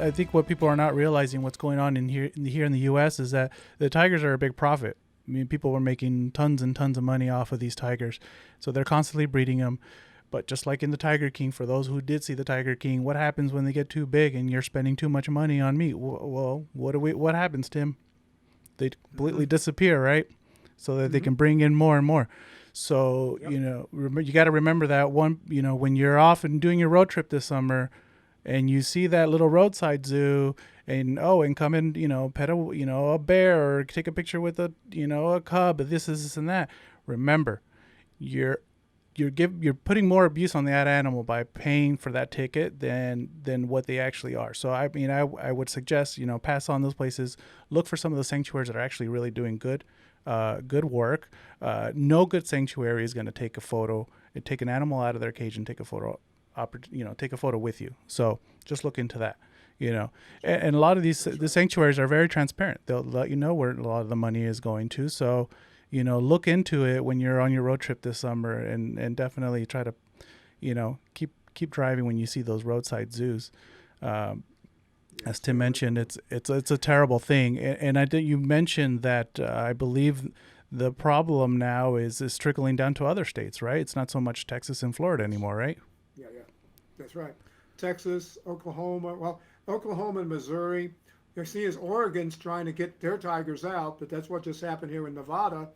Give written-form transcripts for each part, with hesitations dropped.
I think what people are not realizing what's going on here in the U.S. is that the tigers are a big profit. I mean, people were making tons and tons of money off of these tigers, so they're constantly breeding them. But just like in the Tiger King, for those who did see the Tiger King, what happens when they get too big and you're spending too much money on meat? Well, what happens, Tim? They completely disappear, right? So that they can bring in more and more. So, you got to remember that when you're off and doing your road trip this summer and you see that little roadside zoo and come in, pet a bear or take a picture with a cub, this and that. Remember, you're putting more abuse on that animal by paying for that ticket than what they actually are. So I mean, I would suggest pass on those places. Look for some of the sanctuaries that are actually really doing good work. No good sanctuary is going to take a photo and take an animal out of their cage and take a photo. Take a photo with you. So just look into that. And a lot of the sanctuaries are very transparent. They'll let you know where a lot of the money is going to. So look into it when you're on your road trip this summer, and definitely try to, keep driving when you see those roadside zoos. As Tim mentioned, it's a terrible thing. And I think you mentioned that I believe the problem now is trickling down to other states, right? It's not so much Texas and Florida anymore, right? Yeah, that's right. Texas, Oklahoma, Oklahoma and Missouri. You see, is Oregon's trying to get their tigers out, but that's what just happened here in Nevada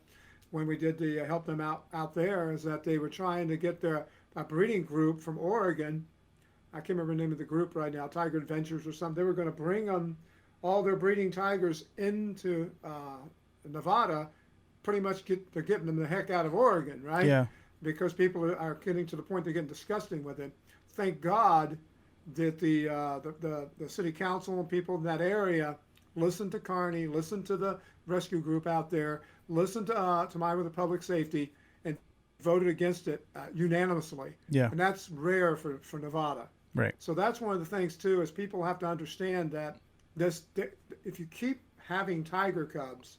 when we did the help them out there. Is that they were trying to get a breeding group from Oregon. I can't remember the name of the group right now, Tiger Adventures or something. They were going to bring them all their breeding tigers into Nevada. Pretty much they're getting them the heck out of Oregon, right? Yeah. Because people are getting to the point they're getting disgusting with it. Thank God that the city council and people in that area listened to Carney, listened to the rescue group out there, listened to Myra with Public Safety, and voted against it unanimously. Yeah. And that's rare for Nevada. Right. So that's one of the things too, is people have to understand that if you keep having tiger cubs,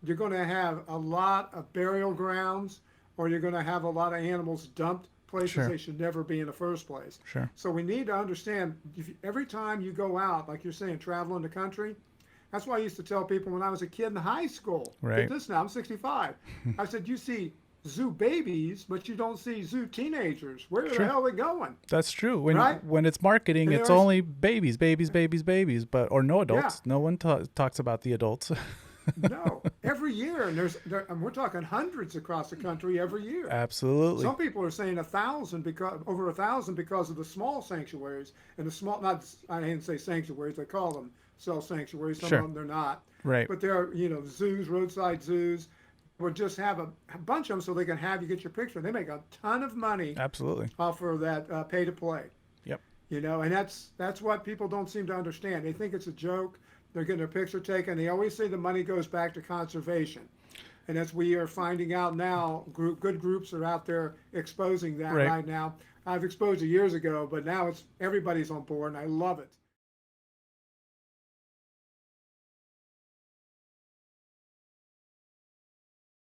you're going to have a lot of burial grounds, or you're going to have a lot of animals dumped places they should never be in the first place. Sure. So we need to understand, every time you go out, like you're saying, traveling the country, that's why I used to tell people when I was a kid in high school. Right. Get this now, I'm 65. I said, you see zoo babies, but you don't see zoo teenagers. Where the hell are they going? That's true. When it's marketing, it's only babies, but or no adults. Yeah. No one talks about the adults. No, every year, and we're talking hundreds across the country every year. Absolutely. Some people are saying 1,000 over 1,000 because of the small sanctuaries and the small. I didn't say sanctuaries; they call them self sanctuaries. Some of them they're not. Right. But they're zoos, roadside zoos. We'll just have a bunch of them so they can have you get your picture. They make a ton of money. Absolutely. Off of that pay to play. Yep. And that's what people don't seem to understand. They think it's a joke. They're getting their picture taken. They always say the money goes back to conservation. And as we are finding out now, good groups are out there exposing that right now. I've exposed it years ago, but now everybody's on board, and I love it.